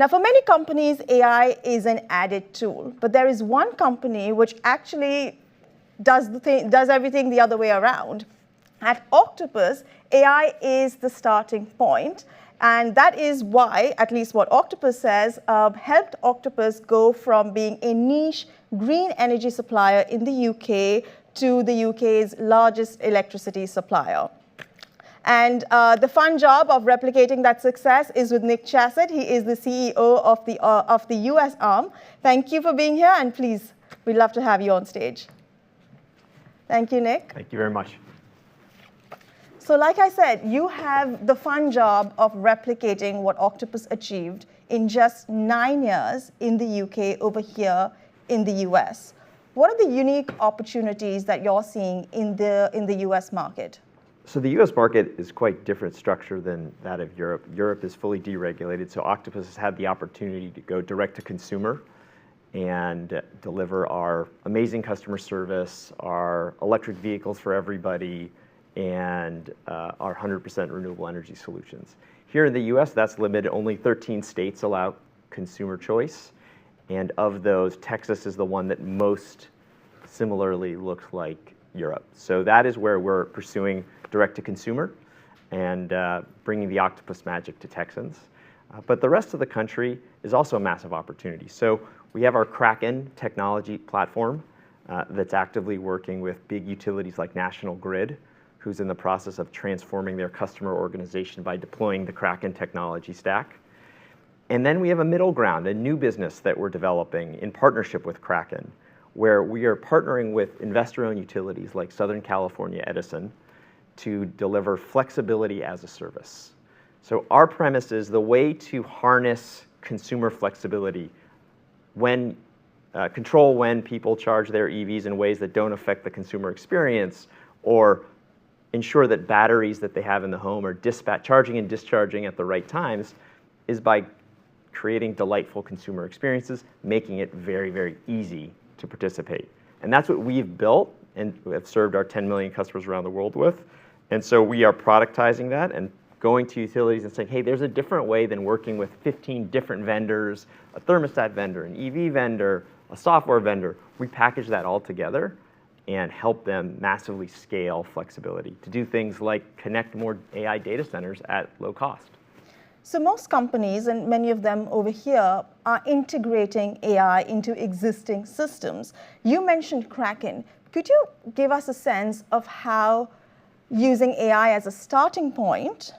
Now, for many companies, AI is an added tool, but there is one company which actually does everything the other way around. At Octopus, AI is the starting point, and that is why, at least what Octopus says, helped Octopus go from being a niche green energy supplier in the UK to the UK's largest electricity supplier. And the fun job of replicating that success is with Nick Chaset. He is the CEO of the US arm. Thank you for being here, and please, we'd love to have you on stage. Thank you, Nick. Thank you very much. So like I said, you have the fun job of replicating what Octopus achieved in just 9 years in the UK over here in the US. What are the unique opportunities that you're seeing in the US market? So the US market is quite different structure than that of Europe. Europe is fully deregulated, so Octopus has had the opportunity to go direct to consumer and deliver our amazing customer service, our electric vehicles for everybody, and our 100% renewable energy solutions. Here in the US, that's limited. Only 13 states allow consumer choice. And of those, Texas is the one that most similarly looks like Europe. So that is where we're pursuing direct to consumer and bringing the Octopus magic to Texans. But the rest of the country is also a massive opportunity. So we have our Kraken technology platform that's actively working with big utilities like National Grid, who's in the process of transforming their customer organization by deploying the Kraken technology stack. And then we have a middle ground, a new business that we're developing in partnership with Kraken, where we are partnering with investor-owned utilities like Southern California Edison to deliver flexibility as a service. So our premise is the way to harness consumer flexibility control when people charge their EVs in ways that don't affect the consumer experience, or ensure that batteries that they have in the home are charging and discharging at the right times, is by creating delightful consumer experiences, making it very, very easy to participate. And that's what we've built and have served our 10 million customers around the world with. And so we are productizing that and going to utilities and saying, hey, there's a different way than working with 15 different vendors, a thermostat vendor, an EV vendor, a software vendor. We package that all together and help them massively scale flexibility to do things like connect more AI data centers at low cost. So most companies, and many of them over here, are integrating AI into existing systems. You mentioned Kraken. Could you give us a sense of how using AI as a starting point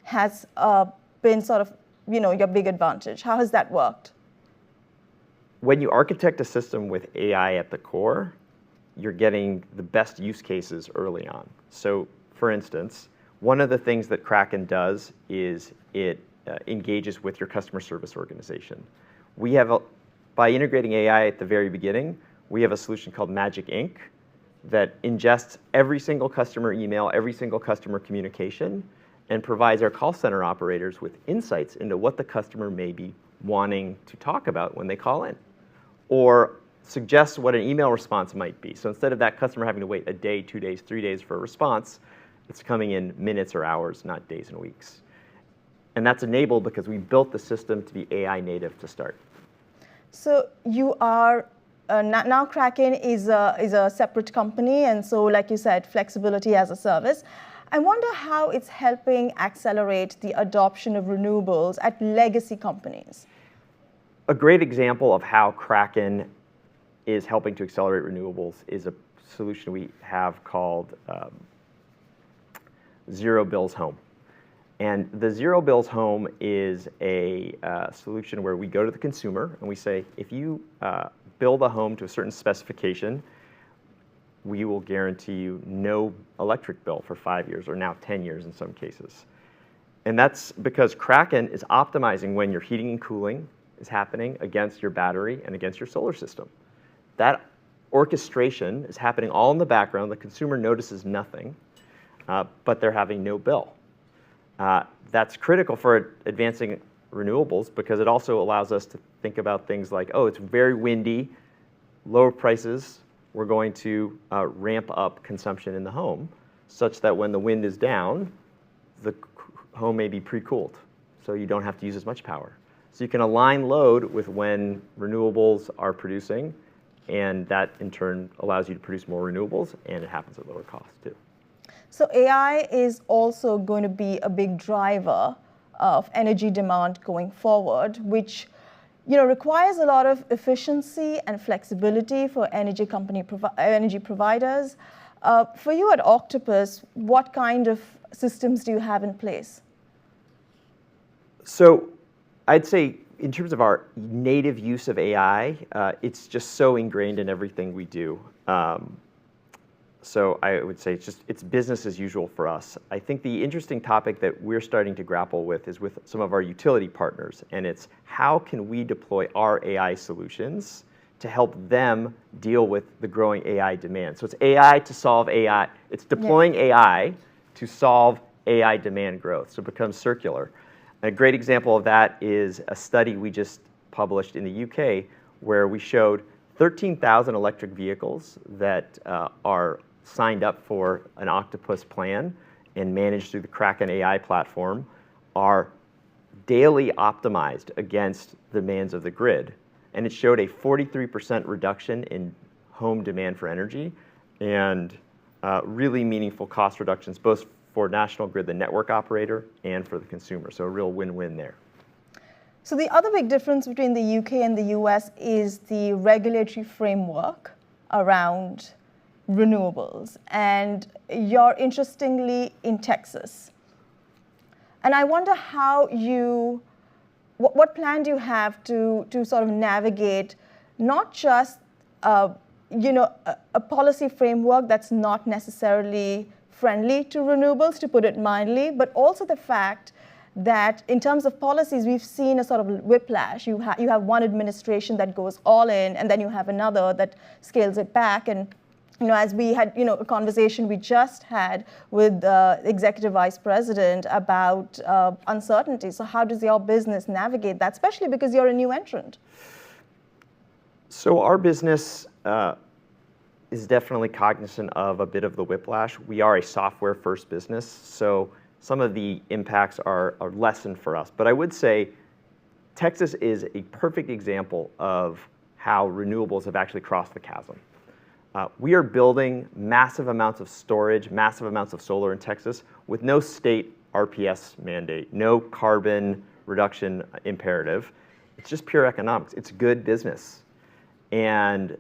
has been sort of, your big advantage? How has that worked? When you architect a system with AI at the core, you're getting the best use cases early on. So for instance, one of the things that Kraken does is it engages with your customer service organization. By integrating AI at the very beginning, we have a solution called Magic Ink that ingests every single customer email, every single customer communication, and provides our call center operators with insights into what the customer may be wanting to talk about when they call in, or suggests what an email response might be. So instead of that customer having to wait a day, 2 days, 3 days for a response, it's coming in minutes or hours, not days and weeks. And that's enabled because we built the system to be AI native to start. So you are, now Kraken is a separate company, and so like you said, flexibility as a service. I wonder how it's helping accelerate the adoption of renewables at legacy companies. A great example of how Kraken is helping to accelerate renewables is a solution we have called Zero Bills Home. And the Zero Bills Home is a solution where we go to the consumer and we say, if you build a home to a certain specification, we will guarantee you no electric bill for 5 years, or now 10 years in some cases. And that's because Kraken is optimizing when your heating and cooling is happening against your battery and against your solar system. That orchestration is happening all in the background. The consumer notices nothing, but they're having no bill. That's critical for advancing renewables because it also allows us to think about things like, oh, it's very windy, lower prices, we're going to ramp up consumption in the home such that when the wind is down, the home may be pre-cooled, so you don't have to use as much power. So you can align load with when renewables are producing, and that in turn allows you to produce more renewables, and it happens at lower cost too. So AI is also going to be a big driver of energy demand going forward, which requires a lot of efficiency and flexibility for energy providers. For you at Octopus, what kind of systems do you have in place? So I'd say in terms of our native use of AI, it's just so ingrained in everything we do. So I would say it's business as usual for us. I think the interesting topic that we're starting to grapple with is with some of our utility partners, and it's how can we deploy our AI solutions to help them deal with the growing AI demand. So it's AI to solve AI. It's deploying AI to solve AI demand growth, so it becomes circular. A great example of that is a study we just published in the UK where we showed 13,000 electric vehicles that are signed up for an Octopus plan and managed through the Kraken AI platform are daily optimized against demands of the grid. And it showed a 43% reduction in home demand for energy and really meaningful cost reductions, both for National Grid, the network operator, and for the consumer. So a real win-win there. So the other big difference between the UK and the US is the regulatory framework around renewables. And you're interestingly in Texas. And I wonder what plan do you have to sort of navigate not just a policy framework that's not necessarily friendly to renewables, to put it mildly, but also the fact that in terms of policies, we've seen a sort of whiplash. You have one administration that goes all in, and then you have another that scales it back. And as we had a conversation we just had with the executive vice president about uncertainty. So how does your business navigate that, especially because you're a new entrant? So our business is definitely cognizant of a bit of the whiplash. We are a software-first business, so some of the impacts are lessened for us. But I would say Texas is a perfect example of how renewables have actually crossed the chasm. We are building massive amounts of storage, massive amounts of solar in Texas with no state RPS mandate, no carbon reduction imperative. It's just pure economics. It's good business. And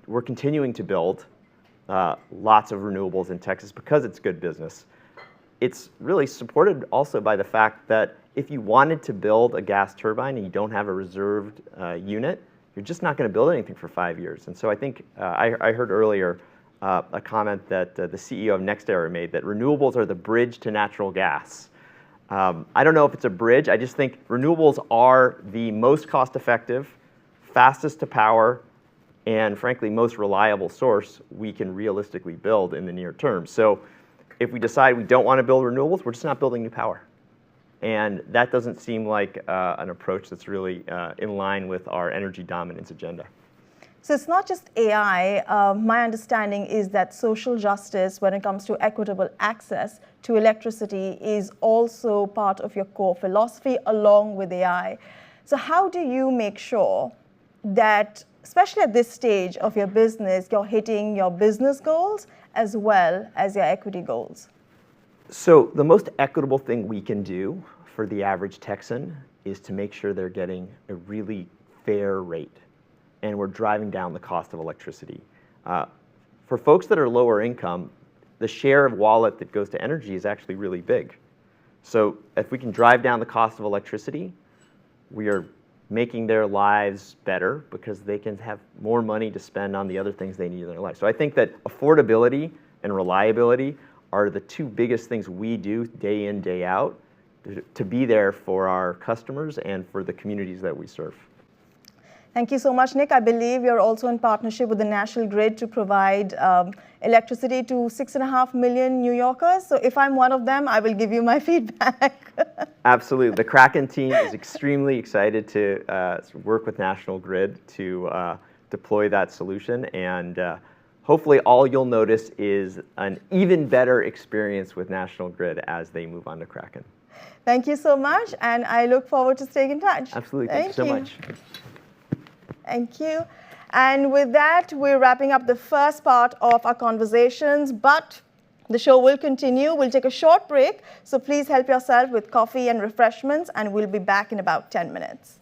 we're continuing to build lots of renewables in Texas because it's good business. It's really supported also by the fact that if you wanted to build a gas turbine and you don't have a reserved unit, you're just not going to build anything for 5 years. And so I think I heard earlier a comment that the CEO of NextEra made that renewables are the bridge to natural gas. I don't know if it's a bridge. I just think renewables are the most cost-effective, fastest to power, and frankly, most reliable source we can realistically build in the near term. So if we decide we don't want to build renewables, we're just not building new power. And that doesn't seem like an approach that's really in line with our energy dominance agenda. So it's not just AI. My understanding is that social justice, when it comes to equitable access to electricity, is also part of your core philosophy along with AI. So how do you make sure that, especially at this stage of your business, you're hitting your business goals as well as your equity goals? So the most equitable thing we can do for the average Texan is to make sure they're getting a really fair rate, and we're driving down the cost of electricity. For folks that are lower income, the share of wallet that goes to energy is actually really big. So if we can drive down the cost of electricity, we are making their lives better because they can have more money to spend on the other things they need in their life. So I think that affordability and reliability are the two biggest things we do day in, day out to be there for our customers and for the communities that we serve. Thank you so much, Nick. I believe you're also in partnership with the National Grid to provide electricity to 6.5 million New Yorkers. So if I'm one of them, I will give you my feedback. Absolutely. The Kraken team is extremely excited to work with National Grid to deploy that solution. And hopefully all you'll notice is an even better experience with National Grid as they move on to Kraken. Thank you so much, and I look forward to staying in touch. Absolutely. Thank you so much. Thank you. And with that, we're wrapping up the first part of our conversations, but the show will continue. We'll take a short break, so please help yourself with coffee and refreshments, and we'll be back in about 10 minutes.